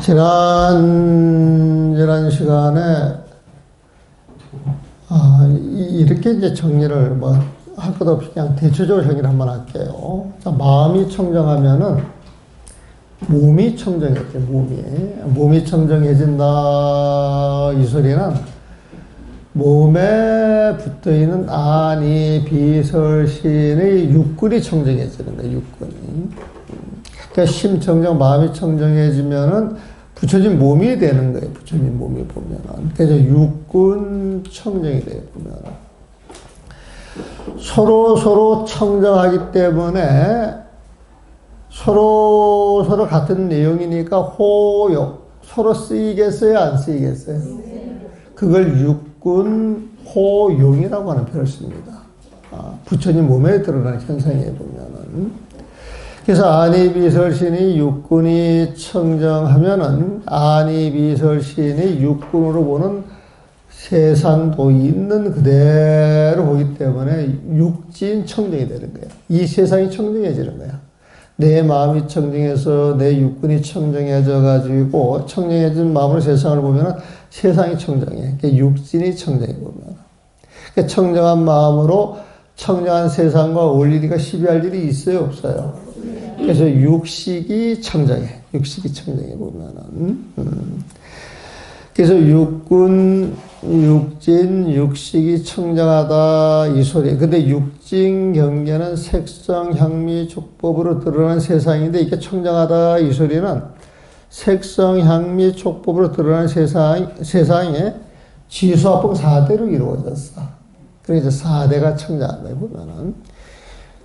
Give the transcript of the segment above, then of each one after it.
지난 시간에 이렇게 이제 정리를 할 것 없이 그냥 대체적으로 정리를 한번 할게요. 자, 마음이 청정하면은 몸이 청정해져. 몸이 청정해진다. 이 소리는 몸에 붙어있는 안이 비설신의 육근이 청정해지는 거예요. 육근이. 그러니까 심청정, 마음이 청정해지면은 붙여진 몸이 되는 거예요. 붙여진 몸이 보면은. 그래서 육근 청정이 돼요. 보면은. 서로 청정하기 때문에 서로 같은 내용이니까 호용. 서로 쓰이겠어요? 안 쓰이겠어요? 그걸 육근 호용이라고 하는 표현을 씁니다. 붙여진 몸에 드러나는 현상에 보면은. 그래서 안이비설신이 육근이 청정하면은 안이비설신이 육근으로 보는 세상도 있는 그대로 보기 때문에 육진 청정이 되는 거예요. 이 세상이 청정해지는 거야. 내 마음이 청정해서 내 육근이 청정해져 가지고 청정해진 마음으로 세상을 보면은 세상이 청정해. 그러니까 육진이 청정해 보면. 그러니까 청정한 마음으로 청정한 세상과 어울리니까 시비할 일이 있어요, 없어요? 그래서 육식이 청정해. 육식이 청정해 보면은. 그래서 육근, 육진, 육식이 청정하다 이 소리. 근데 육진 경계는 색성, 향미, 촉법으로 드러나는 세상인데 이게 청정하다 이 소리는 색성, 향미, 촉법으로 드러나는 세상에 지수합봉 4대로 이루어졌어. 그래서 4대가 청정한다 보면은.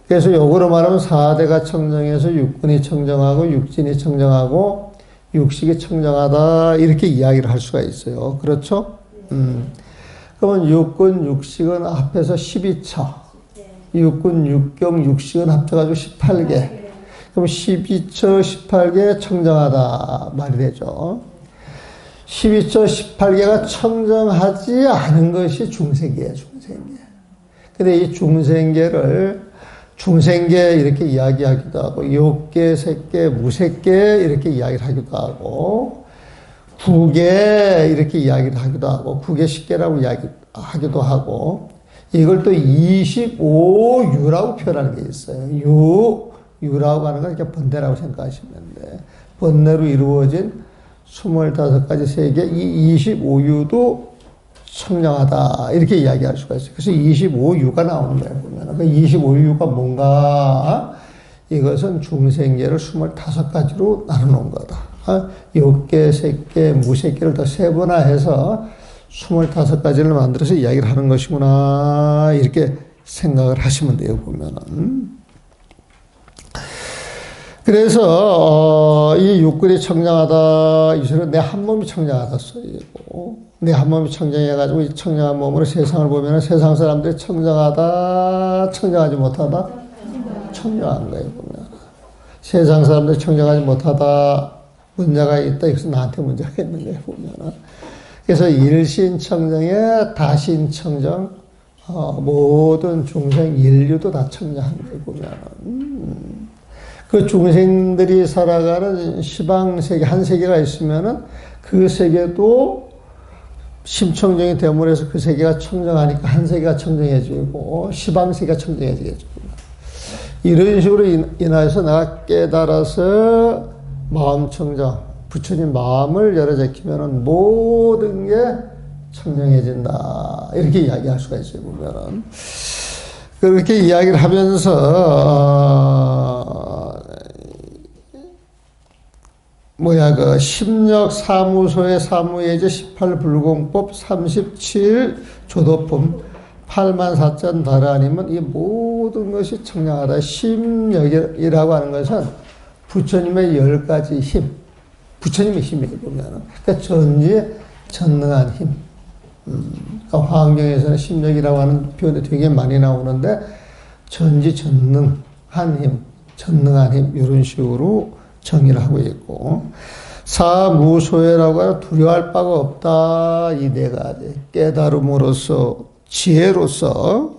그래서 역으로 말하면 4대가 청정해서 육근이 청정하고 육진이 청정하고 육식이 청정하다 이렇게 이야기를 할 수가 있어요. 그렇죠? 그러면 육근, 육식은 합해서 12처. 육근, 육경, 육식은 합쳐가지고 18개. 그럼 12처, 18개 청정하다 말이 되죠. 12처, 18개가 청정하지 않은 것이 중생계예요. 중생계. 근데 이 중생계 이렇게 이야기하기도 하고 욕계, 색계, 무색계 이렇게 이야기를 하기도 하고 구계 이렇게 이야기를 하기도 하고 구계 십계라고 이야기하기도 하고 이걸 또 25유라고 표현하는 게 있어요. 유라고 하는 건 이렇게 번뇌라고 생각하시면 돼. 번뇌로 이루어진 25가지 세계 이 25유도 청정하다 이렇게 이야기할 수가 있어요. 그래서 25유가 나오는 거예요. 보면 그 25유가 뭔가 이것은 중생계를 25가지로 나눠놓은 거다. 욕계, 색계, 무색계를 더 세분화해서 25가지를 만들어서 이야기를 하는 것이구나 이렇게 생각을 하시면 돼요. 보면은. 그래서 이 육근이 청정하다 이 소리는 내 한 몸이 청정하다 소리고 내 한 몸이 청정해가지고 이 청정한 몸으로 세상을 보면 세상 사람들이 청정하다 청정하지 못하다 청정한 거예요. 보면 세상 사람들이 청정하지 못하다 문제가 있다. 여기서 나한테 문제가 있는 거예요. 보면 그래서 일신청정에 다신청정 모든 중생 인류도 다 청정한 거예요. 보면 그 중생들이 살아가는 시방세계, 한 세계가 있으면은 그 세계도 심청정이 되므로해서 그 세계가 청정하니까 한 세계가 청정해지고 시방세계가 청정해지겠죠. 이런 식으로 인하여서 내가 깨달아서 마음 청정, 부처님 마음을 열어제키면은 모든 게 청정해진다. 이렇게 이야기할 수가 있어요, 보면은. 그렇게 이야기를 하면서, 심력 사무소의 사무예제 18불공법 37 조도품 84전 다라 아니면 이 모든 것이 청량하다. 심력이라고 하는 것은 부처님의 10가지 힘. 부처님의 힘이에요, 보면은. 그러니까 전능한 힘. 그러니까 화엄경에서는 심력이라고 하는 표현이 되게 많이 나오는데 전능한 힘, 전능한 힘 이런 식으로 정의를 하고 있고 사무소회라고 하는 두려워할 바가 없다. 이 네 가지 깨달음으로써 지혜로서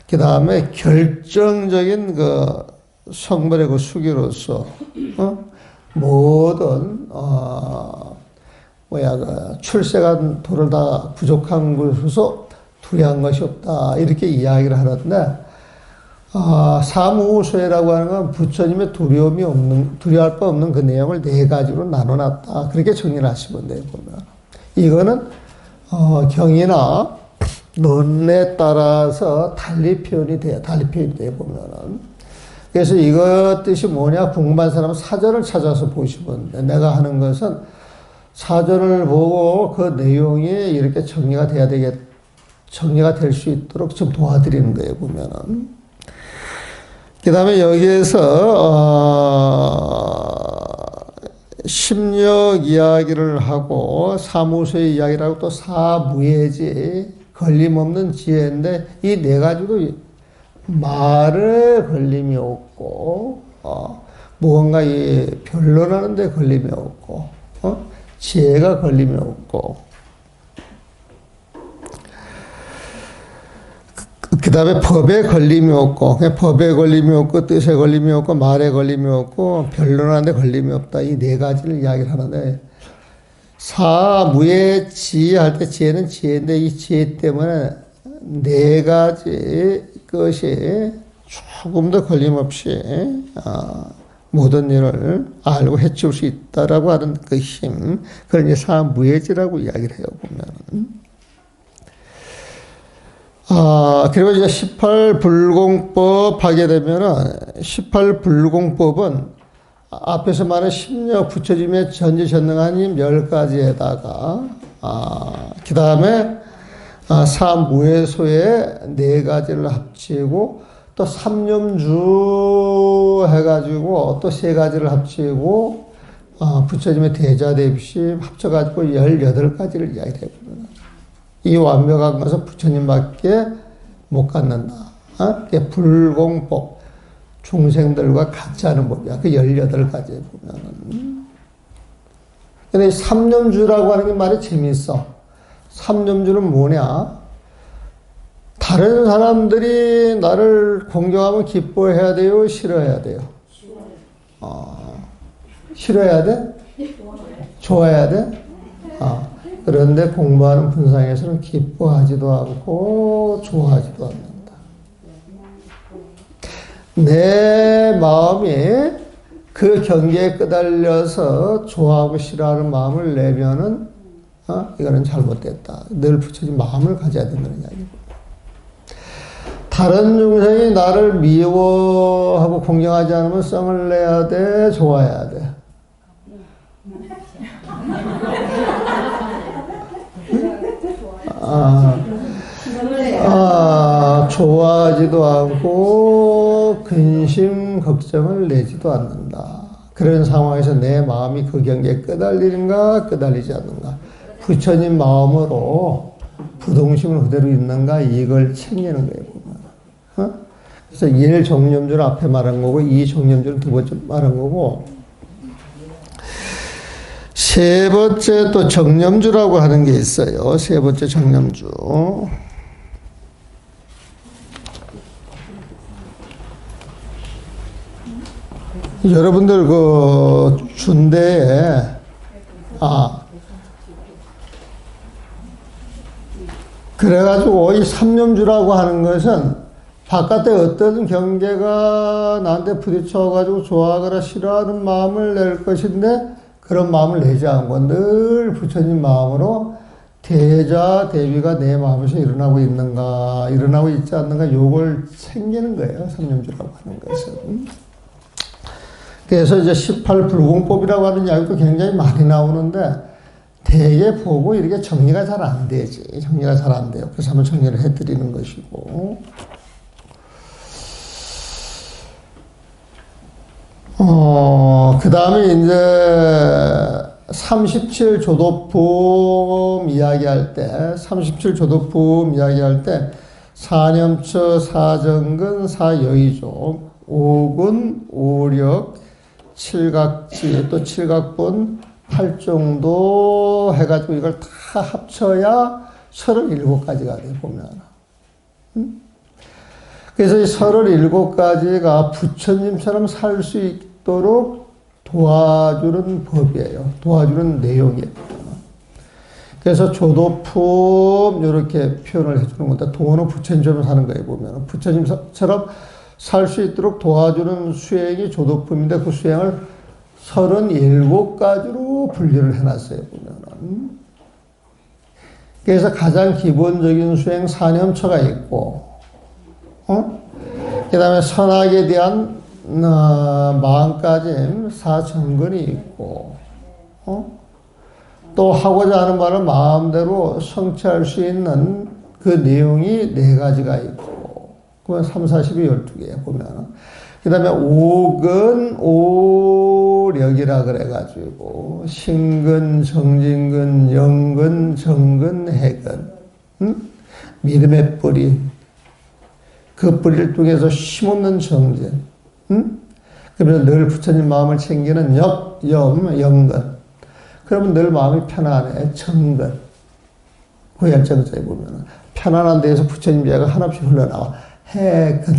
그 다음에 결정적인 그 성불의 그 수기로서 모든 출세간 도를 다 부족한 것으로서 두려운 것이 없다 이렇게 이야기를 하는데 사무소회라고 하는 건 부처님의 두려워할 바 없는 그 내용을 네 가지로 나눠놨다 그렇게 정리를 하시면 돼요. 보면 이거는 경이나 논에 따라서 달리 표현이 돼요. 보면은. 그래서 이것 뜻이 뭐냐 궁금한 사람은 사전을 찾아서 보시면 돼. 내가 하는 것은 사전을 보고 그 내용이 이렇게 정리가 될 수 있도록 좀 도와드리는 거예요. 보면은. 그 다음에 여기에서 심력 이야기를 하고 사무소의 이야기를 하고 또 사무예지 걸림없는 지혜인데 이 네 가지도 말에 걸림이 없고 무언가 이 변론하는 데 걸림이 없고 지혜가 걸림이 없고 그 다음에 법에 걸림이 없고, 법에 걸림이 없고, 뜻에 걸림이 없고, 말에 걸림이 없고, 변론하는 데 걸림이 없다. 이 네 가지를 이야기를 하는데, 사무의 지혜 할 때 지혜는 지혜인데, 이 지혜 때문에 네 가지 것이 조금 더 걸림없이, 모든 일을 알고 해치울 수 있다라고 하는 그 힘, 그걸 이제 사무예지라고 이야기를 해요, 보면. 그리고 이제 18불공법 하게 되면은, 18불공법은 앞에서 말한 심력 부처짐의 전지전능한 힘 10가지에다가, 그 다음에, 사무예소의 4가지를 합치고, 또 삼념주 해가지고, 또 3가지를 합치고, 부처짐의 대자대비심 합쳐가지고 18가지를 이야기해요. 이 완벽한 것은 부처님밖에 못 갖는다. 불공법. 중생들과 같지 않은 법이야. 그 18가지 보면은. 근데 삼념주라고 하는 게 말이 재밌어. 삼념주는 뭐냐? 다른 사람들이 나를 공경하면 기뻐해야 돼요? 싫어해야 돼요? 싫어해야 돼? 좋아해야 돼? 그런데 공부하는 분상에서는 기뻐하지도 않고 좋아하지도 않는다. 내 마음이 그 경계에 끄달려서 좋아하고 싫어하는 마음을 내면은 이거는 잘못됐다. 늘 부처님 마음을 가져야 된다는 이야기고. 다른 중생이 나를 미워하고 공경하지 않으면 성을 내야 돼, 좋아해야 돼. 좋아하지도 않고 근심 걱정을 내지도 않는다. 그런 상황에서 내 마음이 그 경계에 끄달리는가 끄달리지 않는가. 부처님 마음으로 부동심을 그대로 있는가 이걸 챙기는 거예요. 그래서 1 정념주를 앞에 말한 거고 2 정념주를 두 번째 말한 거고 세 번째 또 정념주라고 하는 게 있어요. 세 번째 정념주. 여러분들 그 준대에 그래가지고 이 삼념주라고 하는 것은 바깥에 어떤 경계가 나한테 부딪혀가지고 좋아하거나 싫어하는 마음을 낼 것인데 그런 마음을 내지 않고 늘 부처님 마음으로 대자 대비가 내 마음에서 일어나고 있는가 일어나고 있지 않는가 요걸 챙기는 거예요. 삼념주라고 하는 것은. 그래서 이제 18불공법이라고 하는 이야기도 굉장히 많이 나오는데 대개 보고 이렇게 정리가 잘 안 되지. 정리가 잘 안 돼요. 그래서 한번 정리를 해드리는 것이고. 그 다음에 이제 37조도품 이야기할 때, 37조도품 이야기할 때, 사념처, 사정근, 사여의종, 오근, 오력, 칠각지, 또 칠각분, 팔정도 해가지고 이걸 다 합쳐야 37가지가 돼, 보면. 그래서 이 37가지가 부처님처럼 살 수 있도록 도와주는 법이에요. 도와주는 내용이에요. 그래서 조도품 이렇게 표현을 해주는 건데 도는 부처님처럼 사는 거예요. 보면 부처님처럼 살 수 있도록 도와주는 수행이 조도품인데 그 수행을 37가지로 분류를 해놨어요. 보면은. 그래서 가장 기본적인 수행 사념처가 있고, 그 다음에 선악에 대한 마음가짐 사정근이 있고, 또 하고자 하는 말을 마음대로 성취할 수 있는 그 내용이 4가지가 있고, 그건 3, 40이 12개야, 보면. 그 다음에 오근, 오력이라 그래가지고, 신근, 정진근, 영근, 정근, 해근. 믿음의 뿌리. 그 뿌리를 통해서 심없는 정진. 그러면서 늘 부처님 마음을 챙기는 영근. 그러면 늘 마음이 편안해. 정근. 고열정자에 보면 편안한 데에서 부처님 제가 하나씩 흘러나와. 해근.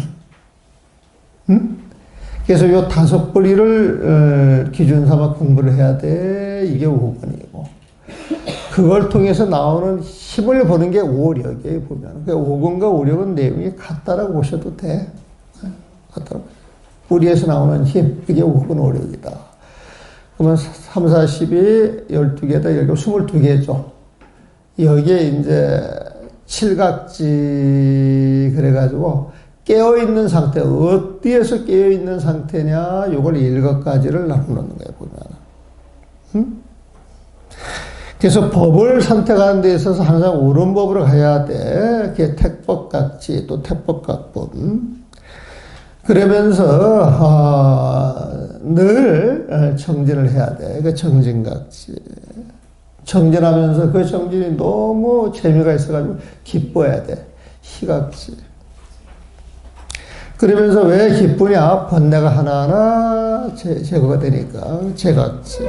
그래서 요 5뿌리를 기준 삼아 공부를 해야 돼. 이게 오근이고. 그걸 통해서 나오는 힘을 보는 게 오력이에요, 보면. 그 오근과 오력은 내용이 같다라고 보셔도 돼. 같다라고. 뿌리에서 나오는 힘, 그게 오근 오력이다. 그러면 3, 40이 12개다, 22개죠. 여기에 이제 칠각지, 그래가지고, 깨어있는 상태, 어디에서 깨어있는 상태냐, 요걸 7가지를 나누는 거예요, 보면. 그래서 법을 선택하는 데 있어서 항상 옳은 법으로 가야 돼. 그게 택법각지, 또 택법각법. 그러면서, 늘 정진을 해야 돼. 그 정진각지. 정진하면서 그 정진이 너무 재미가 있어가지고 기뻐해야 돼. 희각지. 그러면서 왜 기쁘냐? 번뇌가 하나하나 제거가 되니까. 제각지.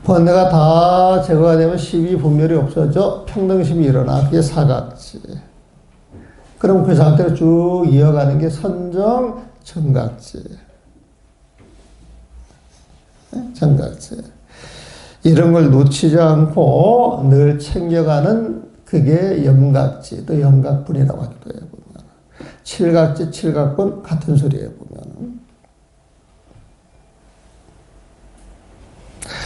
번뇌가 다 제거가 되면 심이 분별이 없어져 평등심이 일어나. 그게 사각지. 그럼 그 상태로 쭉 이어가는 게 선정 정각지. 정각지. 이런 걸 놓치지 않고 늘 챙겨가는 그게 염각지, 또 염각분이라고 하기도 해요. 보면. 칠각지, 칠각분 같은 소리예요. 보면.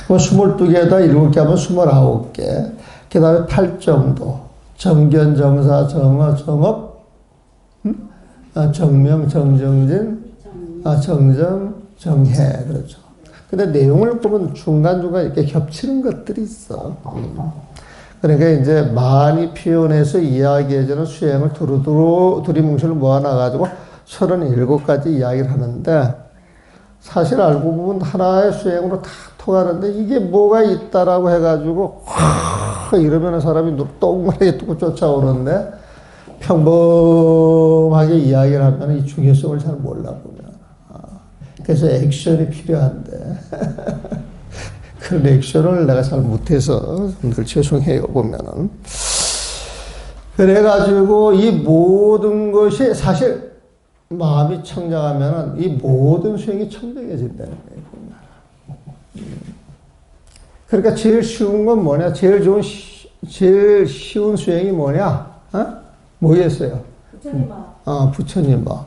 22개에다 7개 하면 29개. 그 다음에 8정도. 정견, 정사, 정어, 정업, 정명, 정정진, 정정, 정해. 그렇죠. 근데 내용을 보면 중간중간 이렇게 겹치는 것들이 있어. 그러니까 이제 많이 표현해서 이야기해주는 수행을 두리뭉실을 모아놔가지고 37가지 이야기를 하는데 사실 알고 보면 하나의 수행으로 다 통하는데 이게 뭐가 있다라고 해가지고 이러면 사람이 동그랗게 뚫고 쫓아오는데 평범하게 이야기를 하면 이 중요성을 잘 몰라 보면. 그래서 액션이 필요한데 그런 액션을 내가 잘 못해서 늘 죄송해요 보면은. 그래가지고 이 모든 것이 사실 마음이 청정하면은 이 모든 수행이 청정해진다는 거예요. 그러니까 제일 쉬운 건 뭐냐? 제일 쉬운 수행이 뭐냐? 뭐겠어요? 부처님 마음. 부처님 마음.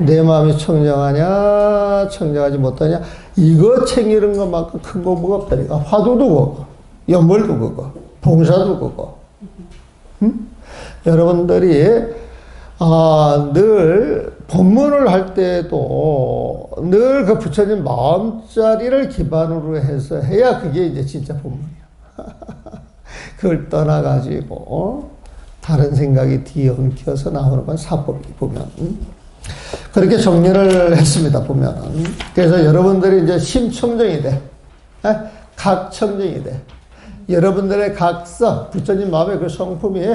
내 마음이 청정하냐, 청정하지 못하냐, 이거 챙기는 것만큼 큰 공부가 없다니까. 화두도 그거, 연벌도 그거, 봉사도 그거. 여러분들이, 늘 법문을 할 때도 늘 그 부처님 마음자리를 기반으로 해서 해야 그게 이제 진짜 법문이야. 그걸 떠나가지고, 다른 생각이 뒤엉켜서 나오는 건 사법이 보면. 그렇게 정리를 했습니다, 보면. 그래서 여러분들이 이제 심청정이 돼. 각청정이 돼. 여러분들의 각성, 부처님 마음의 그 성품이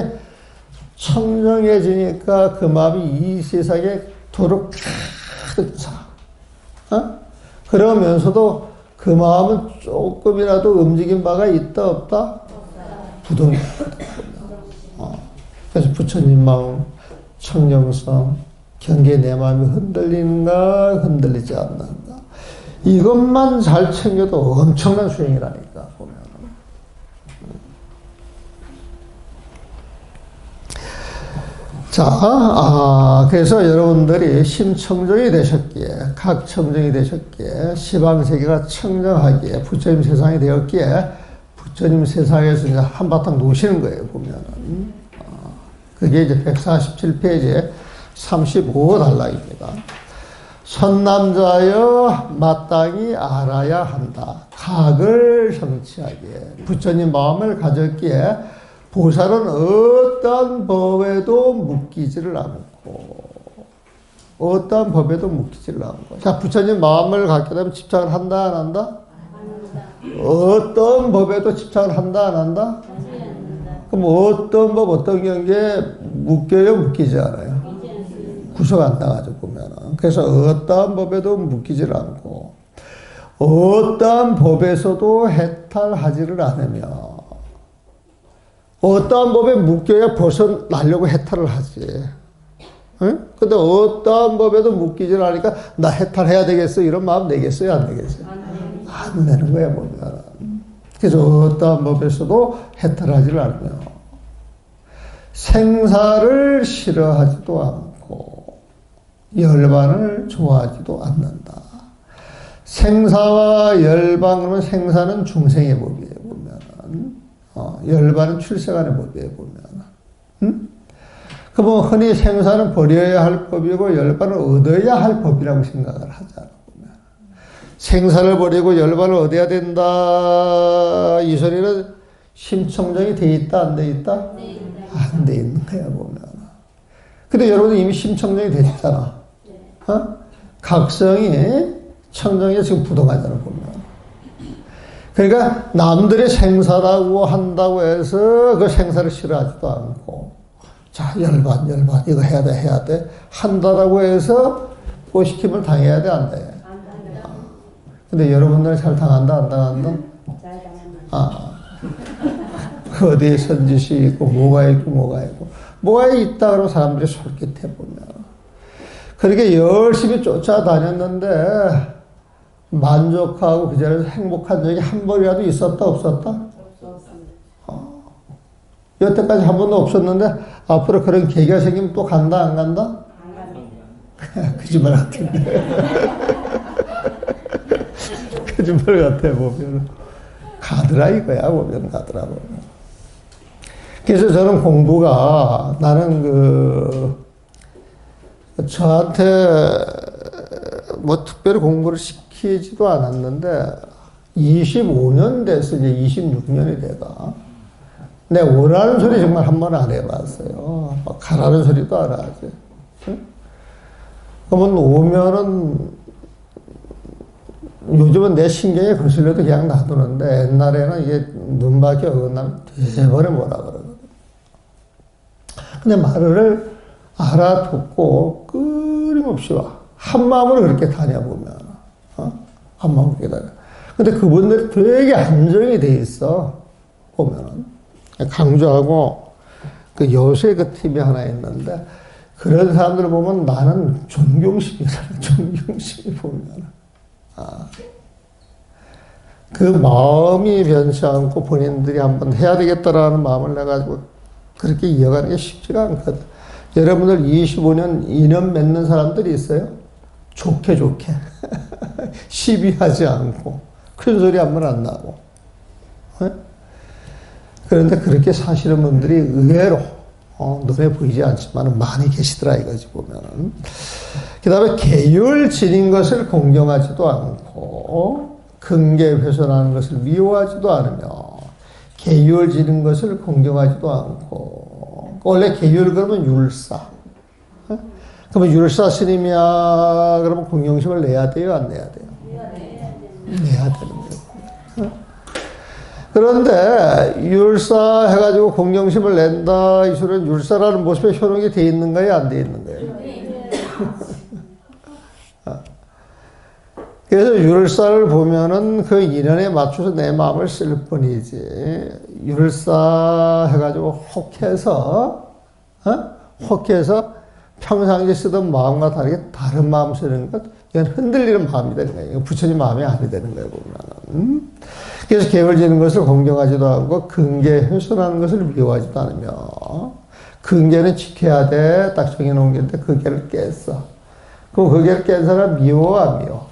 청정해지니까 그 마음이 이 세상에 도로 가득 차. 그러면서도 그 마음은 조금이라도 움직인 바가 있다, 없다? 부동이 있다. 그래서 부처님 마음, 청정성, 경계에 내 마음이 흔들리는가, 흔들리지 않는가. 이것만 잘 챙겨도 엄청난 수행이라니까, 보면. 자, 그래서 여러분들이 심청정이 되셨기에, 각 청정이 되셨기에, 시방세계가 청정하기에, 부처님 세상이 되었기에, 부처님 세상에서 이제 한바탕 노시는 거예요, 보면은. 그게 이제 147페이지에 35단락입니다. 선남자여 마땅히 알아야 한다. 각을 성취하기에, 부처님 마음을 가졌기에, 보살은 어떠한 법에도 묶이지를 않고, 어떠한 법에도 묶이지를 않고. 자, 부처님 마음을 갖게 되면 집착을 한다, 안 한다? 어떤 법에도 집착을 한다, 안 한다? 그럼 어떤 법, 어떤 경계에 묶여요, 묶이지 않아요? 구속 안 당하죠, 보면은. 그래서 어떠한 법에도 묶이지를 않고, 어떠한 법에서도 해탈하지를 않으며, 어떠한 법에 묶여야 벗어나려고 해탈을 하지. 응? 근데 어떠한 법에도 묶이질 않으니까 나 해탈해야 되겠어 이런 마음 내겠어요, 안 내겠어요? 안 내는 거야, 보면. 그래서 어떠한 법에서도 해탈하지를 않으며 생사를 싫어하지도 않고 열반을 좋아하지도 않는다. 생사와 열반, 그러면 생사는 중생의 법이에요, 보면. 열반은 출세간의 법이에요, 보면. 응? 그러면 흔히 생사는 버려야 할 법이고 열반을 얻어야 할 법이라고 생각을 하잖아, 보면. 생사를 버리고 열반을 얻어야 된다. 이 소리는 심청정이 돼 있다, 안 돼 있다? 안 돼 있는 거야, 보면. 근데 여러분 이미 심청정이 됐잖아. 각성이 청정에 지금 부동하잖아, 보면. 그러니까 남들의 생사라고 한다고 해서 그 생사를 싫어하지도 않고, 자, 열반 이거 해야 돼 한다라고 해서 꼬시킴을 당해야 돼, 안 돼? 근데 여러분들은 잘 당한다, 안 당한다? 어디에 선짓이 있고 뭐가 있고 뭐가 있다 그러면 사람들이 솔깃해, 보면. 그렇게 열심히 쫓아다녔는데 만족하고 그 자리에서 행복한 적이 한 번이라도 있었다, 없었다? 없었습니다. 여태까지 한 번도 없었는데 앞으로 그런 계기가 생기면 또 간다, 안 간다? 안 갑니다. 거짓말 같은데. 거짓말 같아, 보면. 가더라, 이거야, 보면. 가더라, 보면. 그래서 저는 공부가, 나는 저한테 뭐 특별히 공부를 시키지도 않았는데 25년 돼서 이제 26년이 돼가 내가 오라는 소리 정말 한 번 안 해봤어요. 막 가라는 소리도 안 하지. 응? 그러면 오면은 요즘은 내 신경에 거슬려도 그냥 놔두는데 옛날에는 이게 눈밖에 어긋나면 대번에 뭐라 그러거든. 근데 말을 알아듣고 끊임없이 와. 한 마음으로 그렇게 다녀보면, 한 마음으로 그렇게 다녀. 근데 그분들이 되게 안정이 돼 있어, 보면은. 강조하고, 그 요새 그 팀이 하나 있는데, 그런 사람들을 보면 나는 존경심이 보면. 그 마음이 변치 않고 본인들이 한번 해야 되겠다라는 마음을 내가지고 그렇게 이어가는 게 쉽지가 않거든. 여러분들 25년 인연 맺는 사람들이 있어요? 좋게. 시비하지 않고, 큰 소리 한 번 안 나고. 그런데 그렇게 사시는 분들이 의외로, 눈에 보이지 않지만 많이 계시더라, 이거지, 보면은. 그 다음에 계율 지닌 것을 공경하지도 않고, 근계 훼손하는 것을 미워하지도 않으며, 계율 지닌 것을 공경하지도 않고, 원래 계율 그러면 율사. 그러면 율사 스님이야, 그러면 공경심을 내야 돼요, 안 내야 돼요? 내야 되는 거예요. 그런데 율사 해가지고 공경심을 낸다, 이 소리는 율사라는 모습에 효력이 돼 있는 거예요, 안 돼 있는 거예요? 그래서 율사를 보면은 그 인연에 맞춰서 내 마음을 쓸 뿐이지, 율사 해가지고 혹해서 평상시에 쓰던 마음과 다르게 다른 마음 쓰는 것, 이건 흔들리는 마음이 되는 거예요. 이건 부처님 마음이 아니 되는 거예요, 보면. 그래서 개월 지는 것을 공경하지도 않고 근계 훼손하는 것을 미워하지도 않으며 근계는 지켜야 돼. 딱 정해놓은 게인데 근계를 깼어. 그럼 근계를 깬 사람 미워 안 미워?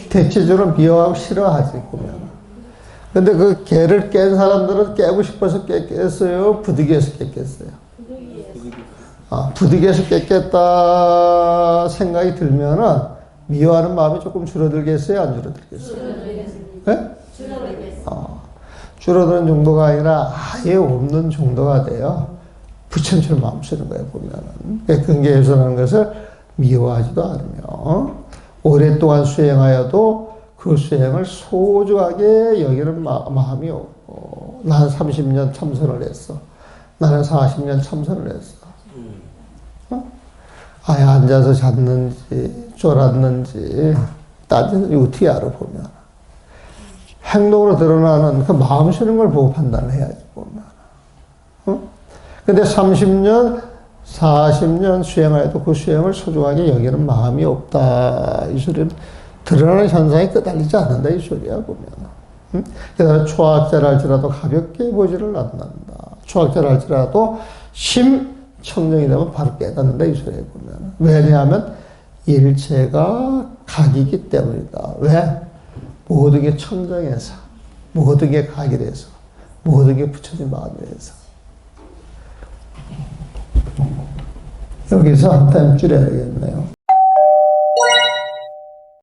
대체적으로 미워하고 싫어하지, 보면. 근데 그 개를 깬 사람들은 깨고 싶어서 깼겠어요? 부득이해서 깼겠어요? 부득이해서 깼겠다 생각이 들면은 미워하는 마음이 조금 줄어들겠어요? 안 줄어들겠어요? 네? 줄어드는 정도가 아니라 아예 없는 정도가 돼요. 부처님처럼 마음 쓰는 거예요, 보면은. 근계에서 하는 것을 미워하지도 않으며, 오랫동안 수행하여도 그 수행을 소중하게 여기는 마음이 없고, 나는 30년 참선을 했어. 나는 40년 참선을 했어. 아예 앉아서 잤는지, 쫄았는지, 따지는 어떻게 알아, 보면. 행동으로 드러나는 그 마음 쓰는 걸 보고 판단을 해야지, 보면. 근데 30년, 40년 수행하여도 그 수행을 소중하게 여기는 마음이 없다. 이 소리는 드러나는 현상이 끄달리지 않는다. 이 소리야, 보면. 그래서 초학자랄지라도 가볍게 보지를 않는다. 초학자랄지라도 심청정이 되면 바로 깨닫는다. 이 소리야, 보면. 왜냐하면 일체가 각이기 때문이다. 왜? 모든 게 청정해서, 모든 게 각이 돼서, 모든 게 부처님 마음에서. 여기서 한 타임 줄여야겠네요.